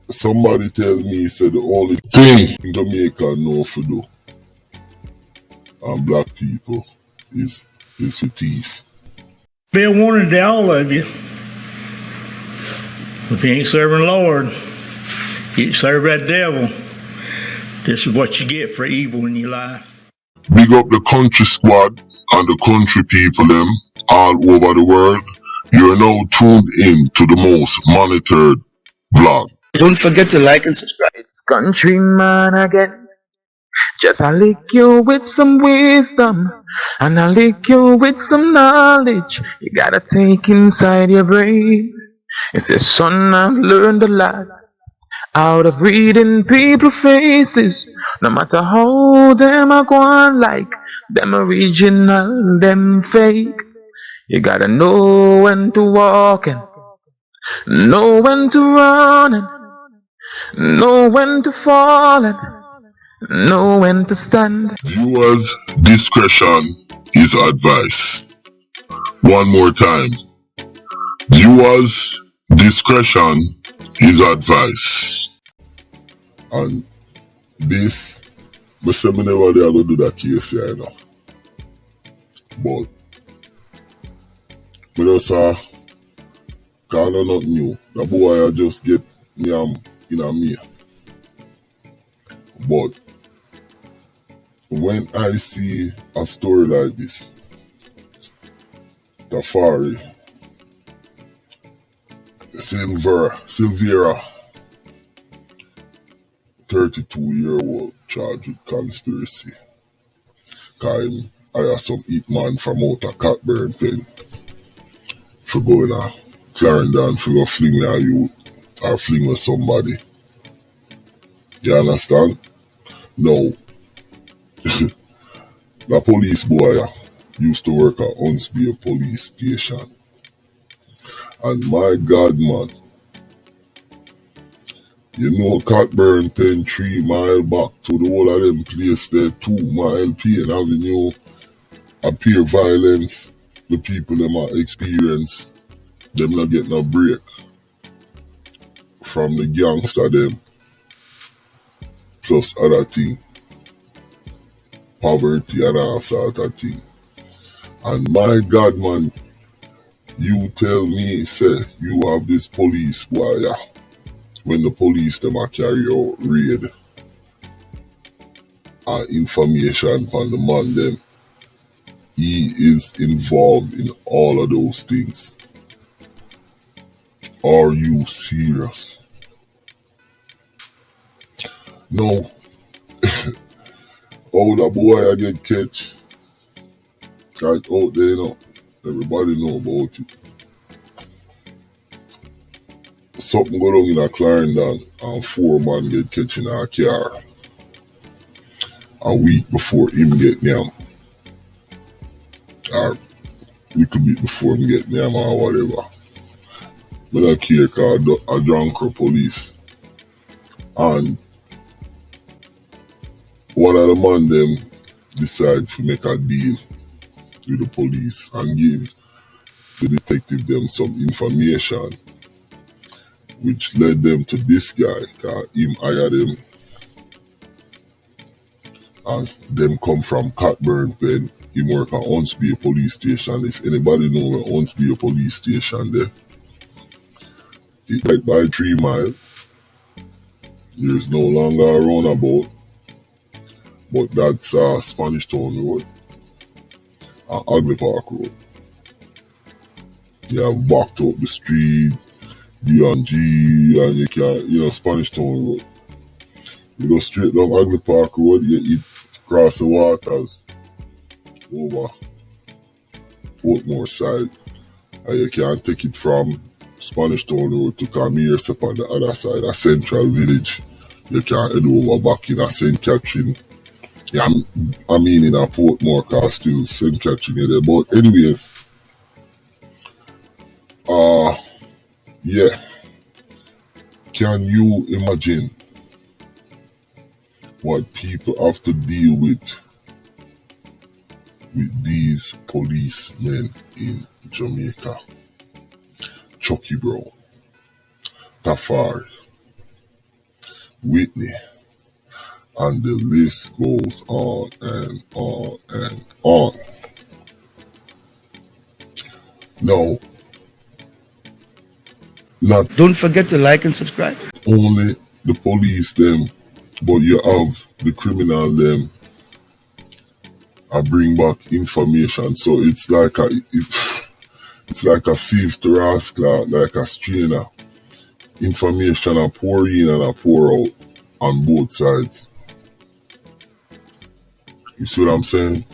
Somebody tell me, said the only thing Jamaica know for do and black people is for thief. Be warned to all of you. If you ain't serving the Lord, you serve that devil. This is what you get for evil in your life. Big up the country squad and the country people them all over the world. You're now tuned in to the most monitored vlog. Don't forget to like and subscribe. It's Countryman again. Just I lick you with some wisdom, and I lick you with some knowledge. You gotta take inside your brain. It says, son, I've learned a lot out of reading people's faces. No matter how them I go on like, them original, them fake. You gotta know when to walk and know when to run and know when to fall and know when to stand. Viewers' discretion is advice. One more time. Viewers' discretion is advice. And this, I say me never there go do that case here, you know. But me just cause I not new. The boy I just get me in a me. But when I see a story like this, Tafari Silvera, 32-year-old charged with conspiracy. Cause I have some hitman from out of Cockburn pen for going to Clarendon for go fling with a youth or fling with somebody. You understand? No. The police boy used to work at Huntsville police station. And my God, man, you know Cockburn pen 3 mile back to the whole of them place there, 2 mile Payne Avenue, appear violence, the people them are experience, them not get no break from the gangster them, plus other thing, poverty and all sort of thing. And my God, man, you tell me, say, you have this police boy, when the police them a carry out raid and information from the man them, he is involved in all of those things. Are you serious? No. Oh, the boy I get catch. Right out there, you know. Everybody know about it. Something go down in a Clarendon and 4 man get catch in a car a week before him get nyam. Or a little bit before him get nyam or whatever. I don't care cause I drunk her police. And one of the man them decide to make a deal with the police and give the detective them some information which led them to this guy, cause him hire them and them come from Cockburn pen. Him work at Huntsville police station. If anybody know where Huntsville police station there, it right by 3 mile. There's no longer a roundabout, but that's Spanish Town Road and Ugly Park Road. You have backed up the street, beyond G, and you can, you know, Spanish Town Road. You go straight down Ugly Park Road, you cross the waters over Portmore side, and you can take it from Spanish Town Road to Camille up on the other side, a Central Village. You can head over back in a St. Catherine. Yeah, I mean in a Portmore, cause still St. Catherine there. But anyways, yeah. Can you imagine what people have to deal with these policemen in Jamaica? Chucky Bro, Tafari, Whitney, and the list goes on and on and on. No, not Don't forget to like and subscribe. only the police them, but you have the criminal them. I bring back information, so it's like it's like a sieve to rascal, like a strainer. Information I pour in and I pour out on both sides. You see what I'm saying?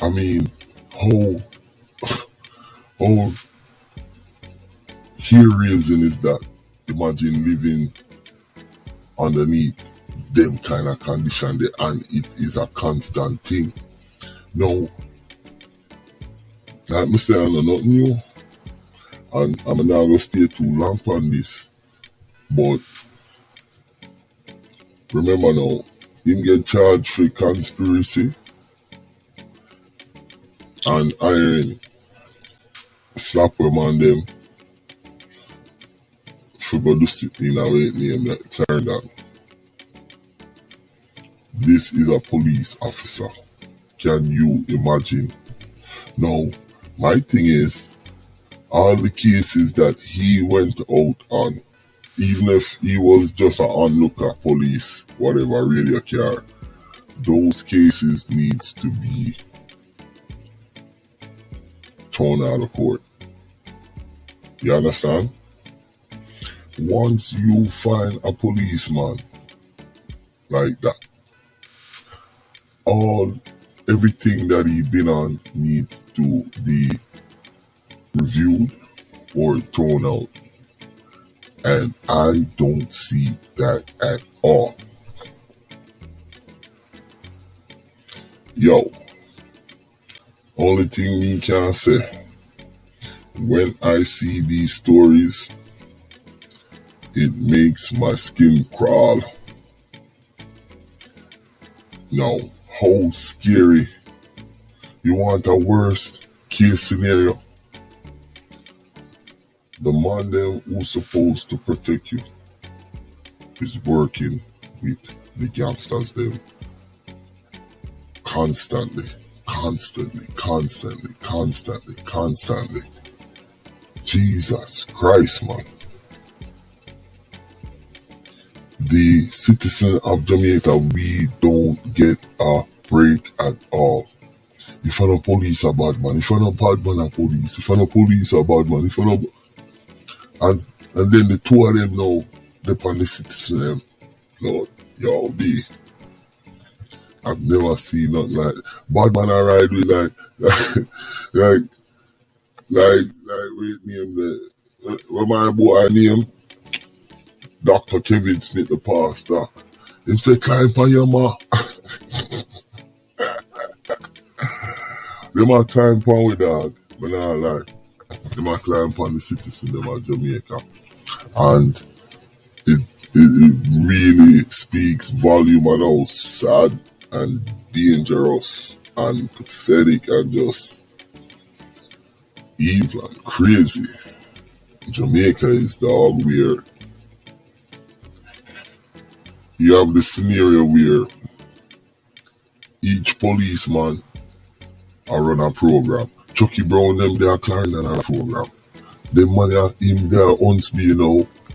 I mean, how hair raising is that? Imagine living underneath them kind of condition there, and it is a constant thing. No, like me say, I know nothing new, and I'm not gonna stay too long on this. But remember now, him get charged for conspiracy and iron slap him on them for go do something away name that turned out. This is a police officer. Can you imagine? Now, my thing is, all the cases that he went out on, even if he was just an onlooker, police, whatever, radio car, those cases needs to be thrown out of court. You understand? Once you find a policeman like that, everything that he been on needs to be reviewed or thrown out. And I don't see that at all. Yo, only thing me can say, when I see these stories, it makes my skin crawl. Now, how scary. You want a worst case scenario? The man them who's supposed to protect you is working with the gangsters them constantly. Jesus Christ, man. The citizen of Jamaica, we don't get a break at all. If I no police a bad man, if I no bad man a police, if I no police a bad man, if I no... And then the two of them now, depend on the citizen them. Lord, yo, I've never seen nothing like bad man I ride with like with name the what my boy name Dr. Kevin Smith the pastor. Him say climb on your ma. Them a climb on with dog, but not like them a climb on the citizen them of Jamaica. And it really speaks volume on how sad and dangerous and pathetic and just evil and crazy Jamaica is, dog, where you have this scenario where each policeman I run a program. Chucky Brown them they are carrying on a program. Them man him there once be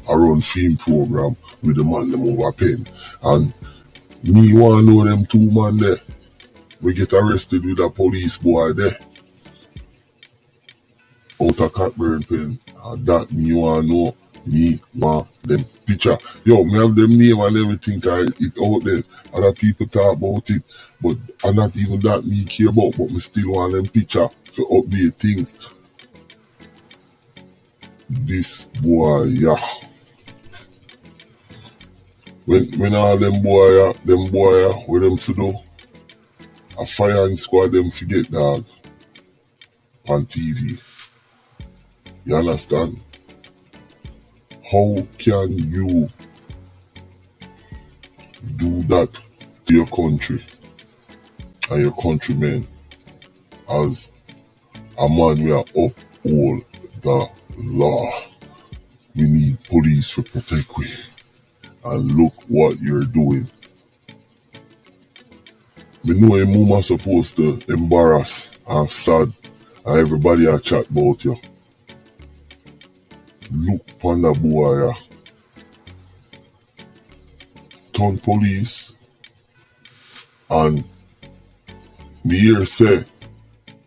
I run film program with the man them over pen. And me want to know them two man there. We get arrested with a police boy there. Out of Cockburn pen. And that me want to know. Me want them picture. Yo, me have them name and everything it out there. Other people talk about it. But not even that me care about. But me still want them picture to update things. This boy, yeah. When all them boy, what them to do? A firing squad them forget, dog. On TV. You understand? How can you do that to your country and your countrymen as a man we are uphold the law? We need police to protect we. And look what you're doing. Me know your mama supposed to embarrass and sad and everybody a chat about you. Look pon the boy. Turn police and me hear say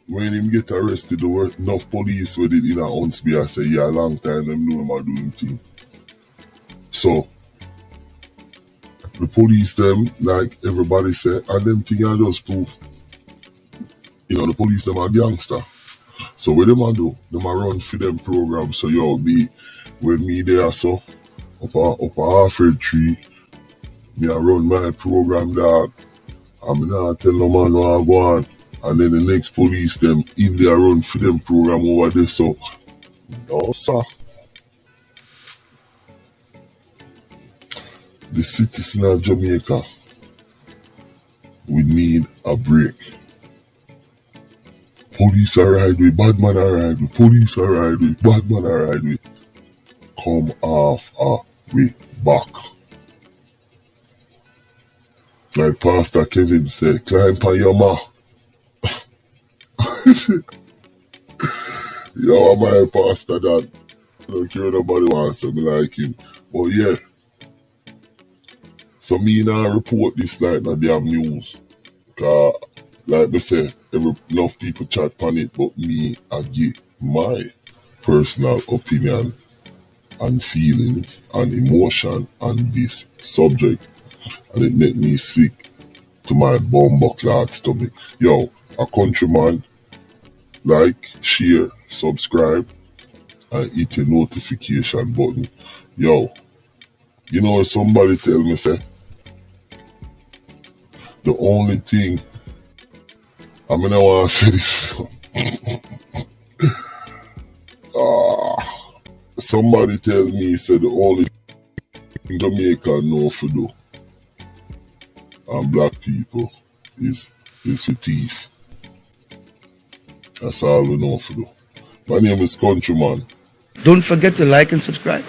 when him get arrested there were enough police with it in a Huntsby. I say yeah, a long time them know him a do him thing. So the police them, like everybody say, and them thing I just prove. You know, the police them are gangster. So what them a do? Them a run for them program. So yo be when me there so up a half-head tree, me a run my program dog. I'm not tell no man what I go on. And then the next police them in there run for them program over there. So no sir. The citizen of Jamaica, we need a break. Police are ride with, bad man are ride with, police are ride with, bad man are ride with. Come off our way back. Like Pastor Kevin said, climb on your ma. Yo, I'm my pastor that. I don't care nobody wants to be like him. But yeah. So me now report this like no damn news. Cause like me say, enough people chat on it, but me I give my personal opinion and feelings and emotion on this subject. And it make me sick to my bumbucklad stomach. Yo, a countryman, like, share, subscribe, and hit the notification button. Yo, you know somebody tell me say, the only thing, I mean I want to say this. Somebody tell me said the only thing Jamaica know for do and black people is for thief. That's all we know for do. My name is Countryman. Don't forget to like and subscribe.